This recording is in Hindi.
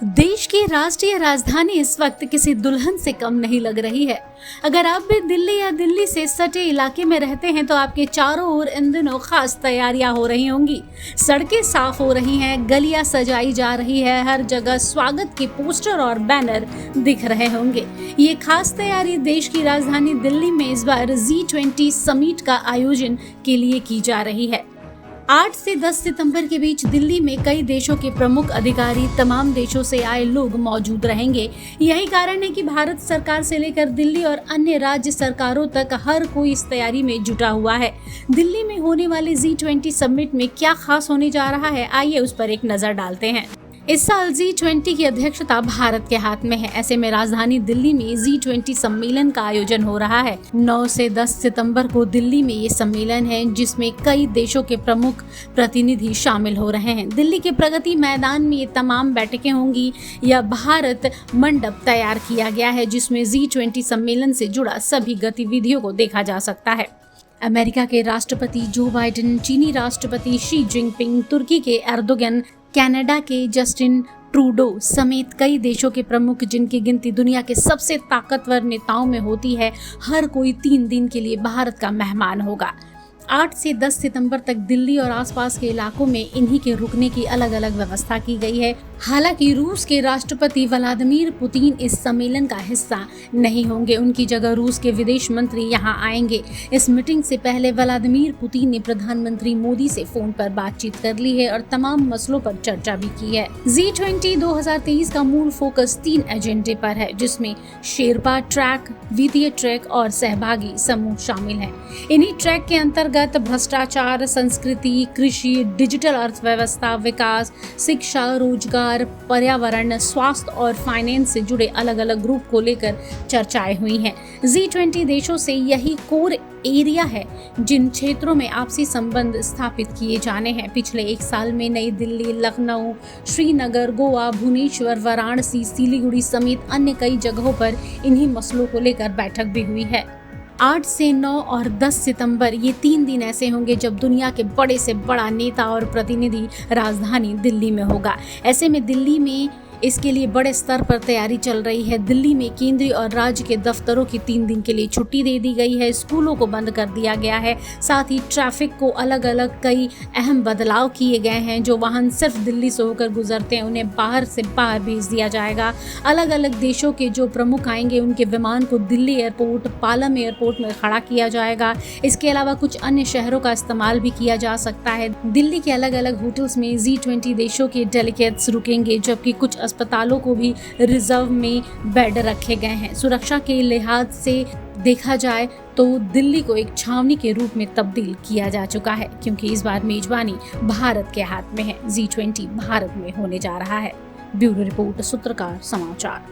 देश की राष्ट्रीय राजधानी इस वक्त किसी दुल्हन से कम नहीं लग रही है। अगर आप भी दिल्ली या दिल्ली से सटे इलाके में रहते हैं तो आपके चारों ओर इन दिनों खास तैयारियां हो रही होंगी। सड़कें साफ हो रही हैं, गलियां सजाई जा रही है, हर जगह स्वागत के पोस्टर और बैनर दिख रहे होंगे। ये खास तैयारी देश की राजधानी दिल्ली में इस बार G20 समिट का आयोजन के लिए की जा रही है। 8 से 10 सितंबर के बीच दिल्ली में कई देशों के प्रमुख अधिकारी, तमाम देशों से आए लोग मौजूद रहेंगे। यही कारण है कि भारत सरकार से लेकर दिल्ली और अन्य राज्य सरकारों तक हर कोई इस तैयारी में जुटा हुआ है। दिल्ली में होने वाले G20 समिट में क्या खास होने जा रहा है, आइए उस पर एक नजर डालते हैं। इस साल G20 की अध्यक्षता भारत के हाथ में है। ऐसे में राजधानी दिल्ली में G20 सम्मेलन का आयोजन हो रहा है। 9 से 10 सितंबर को दिल्ली में ये सम्मेलन है, जिसमें कई देशों के प्रमुख प्रतिनिधि शामिल हो रहे हैं। दिल्ली के प्रगति मैदान में ये तमाम बैठकें होंगी। यह भारत मंडप तैयार किया गया है, जिसमें G20 सम्मेलन से जुड़ा सभी गतिविधियों को देखा जा सकता है। अमेरिका के राष्ट्रपति जो बाइडेन, चीनी राष्ट्रपति शी जिनपिंग, तुर्की के एर्दोगन, कनाडा के जस्टिन ट्रूडो समेत कई देशों के प्रमुख, जिनकी गिनती दुनिया के सबसे ताकतवर नेताओं में होती है, हर कोई 3 दिन के लिए भारत का मेहमान होगा। 8 से 10 सितंबर तक दिल्ली और आसपास के इलाकों में इन्हीं के रुकने की अलग अलग व्यवस्था की गई है। हालांकि रूस के राष्ट्रपति व्लादिमीर पुतिन इस सम्मेलन का हिस्सा नहीं होंगे। उनकी जगह रूस के विदेश मंत्री यहां आएंगे। इस मीटिंग से पहले व्लादिमीर पुतिन ने प्रधानमंत्री मोदी से फोन पर बातचीत कर ली है और तमाम मसलों पर चर्चा भी की है। G20 2023 का मूल फोकस 3 एजेंडे पर है, जिसमें शेरपा ट्रैक, वित्तीय ट्रैक और सहभागी समूह शामिल हैं। इन्हीं ट्रैक के अंतर्गत भ्रष्टाचार, संस्कृति, कृषि, डिजिटल अर्थव्यवस्था, विकास, शिक्षा, रोजगार, पर्यावरण, स्वास्थ्य और फाइनेंस से जुड़े अलग अलग ग्रुप को लेकर चर्चाएं हुई हैं। G20 देशों से यही कोर एरिया है जिन क्षेत्रों में आपसी संबंध स्थापित किए जाने हैं। पिछले 1 साल में नई दिल्ली, लखनऊ, श्रीनगर, गोवा, भुवनेश्वर, वाराणसी, सिलीगुड़ी समेत अन्य कई जगहों पर इन्हीं मसलों को लेकर बैठक भी हुई है। 8 से 9 और 10 सितंबर ये 3 दिन ऐसे होंगे जब दुनिया के बड़े से बड़ा नेता और प्रतिनिधि राजधानी दिल्ली में होगा। ऐसे में दिल्ली में इसके लिए बड़े स्तर पर तैयारी चल रही है। दिल्ली में केंद्रीय और राज्य के दफ्तरों की 3 दिन के लिए छुट्टी दे दी गई है। स्कूलों को बंद कर दिया गया है। साथ ही ट्रैफिक को अलग अलग कई अहम बदलाव किए गए हैं। जो वाहन सिर्फ दिल्ली से होकर गुजरते हैं, उन्हें बाहर से बाहर भेज दिया जाएगा। अलग अलग देशों के जो प्रमुख आएंगे, उनके विमान को दिल्ली एयरपोर्ट, पालम एयरपोर्ट में खड़ा किया जाएगा। इसके अलावा कुछ अन्य शहरों का इस्तेमाल भी किया जा सकता है। दिल्ली के अलग अलग होटल्स में G20 देशों के डेलीगेट्स रुकेंगे, जबकि कुछ अस्पतालों को भी रिजर्व में बेड रखे गए हैं। सुरक्षा के लिहाज से देखा जाए तो दिल्ली को एक छावनी के रूप में तब्दील किया जा चुका है, क्योंकि इस बार मेजबानी भारत के हाथ में है। G20 भारत में होने जा रहा है। ब्यूरो रिपोर्ट, सूत्रकार समाचार।